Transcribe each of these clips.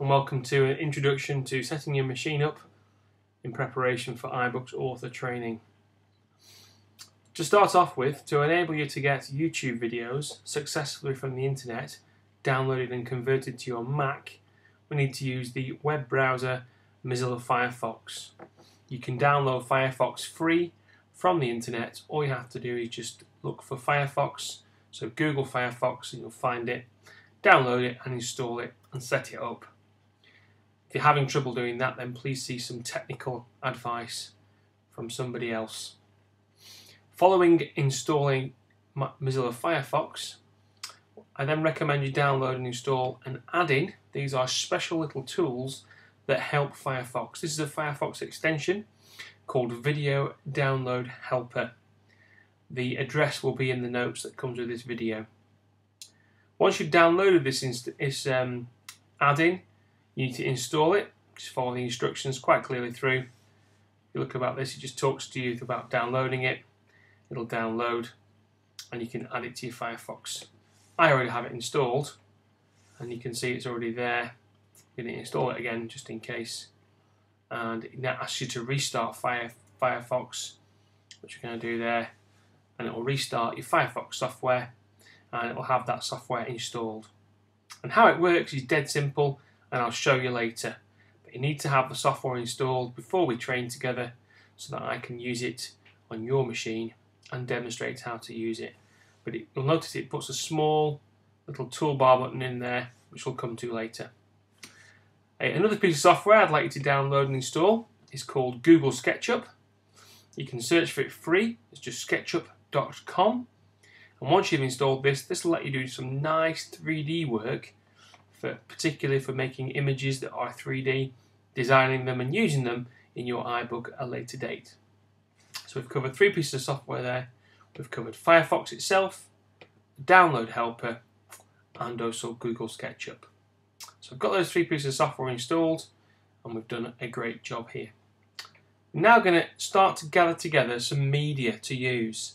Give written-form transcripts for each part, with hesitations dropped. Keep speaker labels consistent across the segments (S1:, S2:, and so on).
S1: and welcome to an introduction to setting your machine up in preparation for iBooks author training. To start off with, to enable you to get YouTube videos successfully from the internet, downloaded and converted to your Mac, we need to use the web browser Mozilla Firefox. You can download Firefox free from the internet. All you have to do is just look for Firefox, so Google Firefox and you'll find it, download it and install it and set it up. If you're having trouble doing that, then please see some technical advice from somebody else. Following installing Mozilla Firefox, I then recommend you download and install an add-in. These are special little tools that help Firefox. This is a Firefox extension called Video Download Helper. The address will be in the notes that comes with this video. Once you've downloaded this add-in, you need to install it. Just follow the instructions quite clearly through. If you look about this, it just talks to you about downloading it. It'll download and you can add it to your Firefox. I already have it installed and you can see it's already there. I'm going to install it again just in case, and it now asks you to restart Firefox, which you're going to do there, and it will restart your Firefox software and it will have that software installed. And how it works is dead simple, and I'll show you later. But you need to have the software installed before we train together so that I can use it on your machine and demonstrate how to use it. But you'll notice it puts a small little toolbar button in there, which we'll come to later. Another piece of software I'd like you to download and install is called Google SketchUp. You can search for it free. It's just sketchup.com. And once you've installed this will let you do some nice 3D work, particularly for making images that are 3D, designing them and using them in your iBook at a later date. So we've covered 3 pieces of software there. We've covered Firefox itself, the download helper, and also Google SketchUp. So I've got those 3 pieces of software installed, and we've done a great job here. I'm now going to start to gather together some media to use.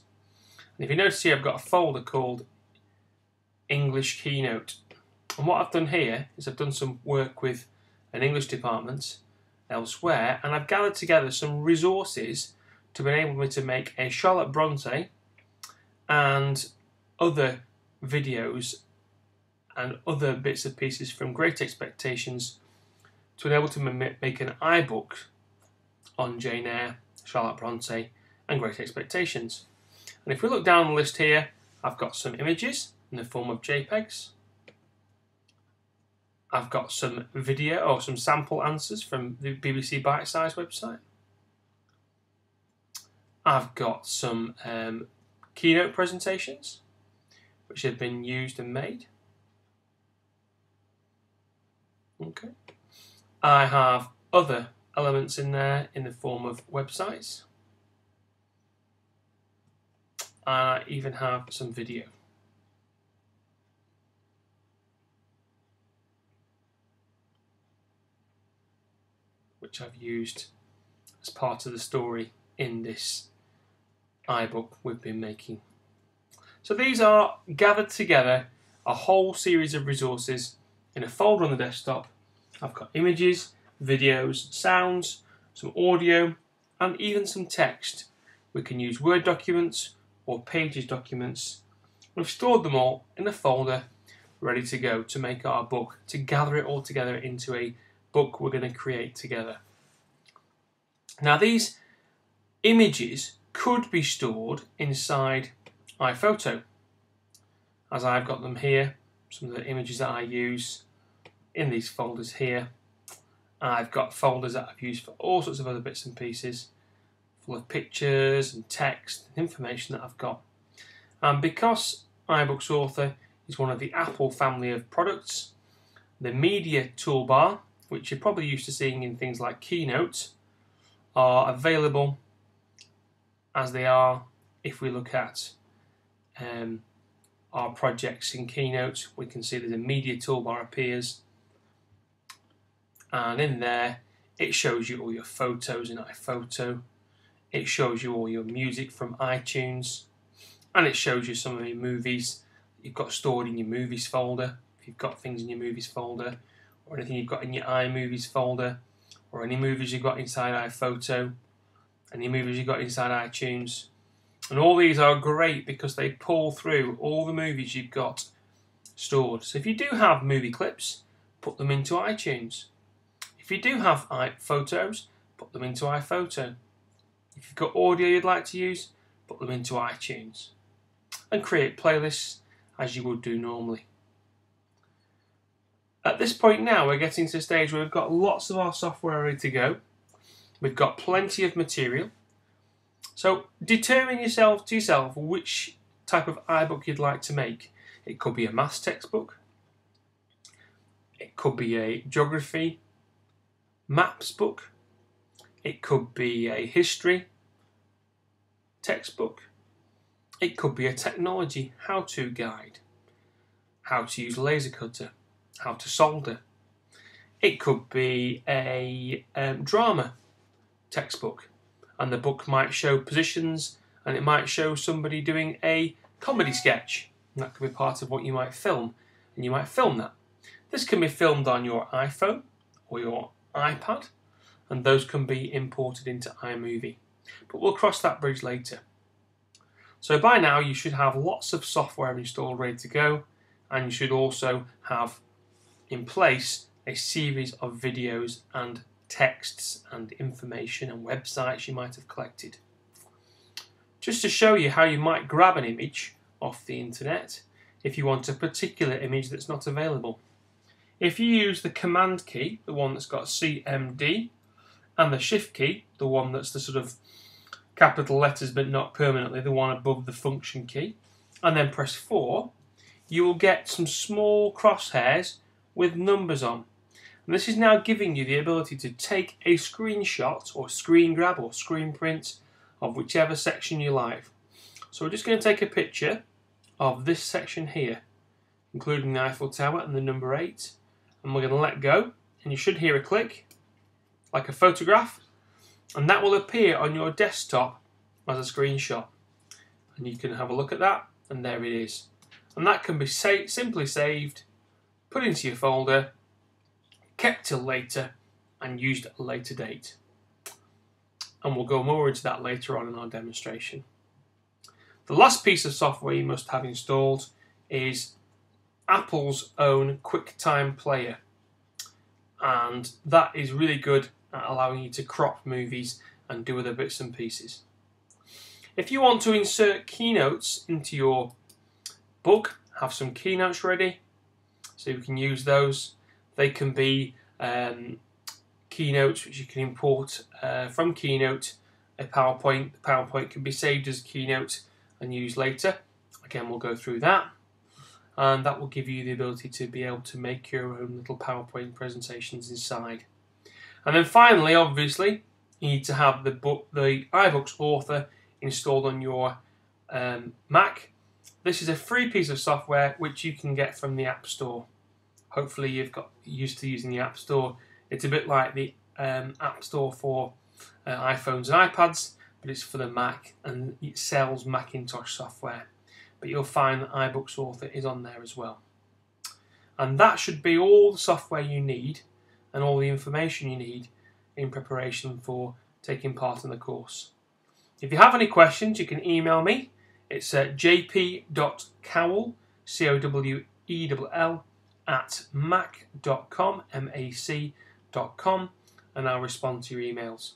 S1: And if you notice here, I've got a folder called English Keynote. And what I've done here is I've done some work with an English department elsewhere, and I've gathered together some resources to enable me to make a Charlotte Bronte and other videos and other bits and pieces from Great Expectations to enable to make an iBook on Jane Eyre, Charlotte Bronte and Great Expectations. And if we look down the list here, I've got some images in the form of JPEGs. I've got some video or some sample answers from the BBC Bite-Size website. I've got some keynote presentations which have been used and made. Okay. I have other elements in there in the form of websites. I even have some video. Which I've used as part of the story in this iBook we've been making. So these are gathered together, a whole series of resources in a folder on the desktop. I've got images, videos, sounds, some audio, and even some text. We can use Word documents or Pages documents. We've stored them all in a folder ready to go to make our book, to gather it all together into a book we're going to create together. Now these images could be stored inside iPhoto, as I've got them here, some of the images that I use in these folders here. I've got folders that I've used for all sorts of other bits and pieces, full of pictures and text and information that I've got. And because iBooks Author is one of the Apple family of products, the media toolbar, which you're probably used to seeing in things like Keynote, are available as they are if we look at our projects in Keynote. We can see that the media toolbar appears, and in there it shows you all your photos in iPhoto, it shows you all your music from iTunes, and it shows you some of your movies that you've got stored in your movies folder, if you've got things in your movies folder, or anything you've got in your iMovies folder, or any movies you've got inside iPhoto, any movies you've got inside iTunes. And all these are great because they pull through all the movies you've got stored. So if you do have movie clips, put them into iTunes. If you do have photos, put them into iPhoto. If you've got audio you'd like to use, put them into iTunes. And create playlists as you would do normally. At this point now, we're getting to a stage where we've got lots of our software ready to go. We've got plenty of material. So determine to yourself which type of iBook you'd like to make. It could be a maths textbook. It could be a geography, maps book. It could be a history textbook. It could be a technology how-to guide. How to use a laser cutter. How to solder. It could be a drama textbook, and the book might show positions, and it might show somebody doing a comedy sketch, and that could be part of what you might film, and you might film that. This can be filmed on your iPhone or your iPad, and those can be imported into iMovie, but we'll cross that bridge later. So by now you should have lots of software installed ready to go, and you should also have in place a series of videos and texts and information and websites you might have collected. Just to show you how you might grab an image off the internet if you want a particular image that's not available. If you use the Command key, the one that's got CMD, and the Shift key, the one that's the sort of capital letters but not permanently, the one above the function key, and then press 4, you will get some small crosshairs with numbers on. And this is now giving you the ability to take a screenshot or screen grab or screen print of whichever section you like. So we're just going to take a picture of this section here, including the Eiffel Tower and the number 8, and we're going to let go, and you should hear a click like a photograph, and that will appear on your desktop as a screenshot, and you can have a look at that, and there it is. And that can be simply saved, put into your folder, kept till later, and used at a later date. And we'll go more into that later on in our demonstration. The last piece of software you must have installed is Apple's own QuickTime Player, and that is really good at allowing you to crop movies and do other bits and pieces. If you want to insert keynotes into your book, have some keynotes ready so you can use those. They can be keynotes which you can import from Keynote, a PowerPoint. The PowerPoint can be saved as a keynote and used later. Again, we'll go through that, and that will give you the ability to be able to make your own little PowerPoint presentations inside. And then finally, obviously, you need to have the iBooks Author installed on your Mac. This is a free piece of software which you can get from the App Store. Hopefully you've got used to using the App Store. It's a bit like the App Store for iPhones and iPads, but it's for the Mac, and it sells Macintosh software. But you'll find that iBooks Author is on there as well. And that should be all the software you need and all the information you need in preparation for taking part in the course. If you have any questions, you can email me. It's jp.cowell, C-O-W-E-L-L, @mac.com, M-A-C.com, and I'll respond to your emails.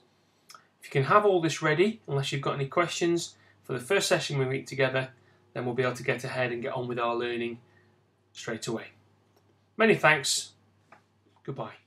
S1: If you can have all this ready, unless you've got any questions, for the first session we meet together, then we'll be able to get ahead and get on with our learning straight away. Many thanks. Goodbye.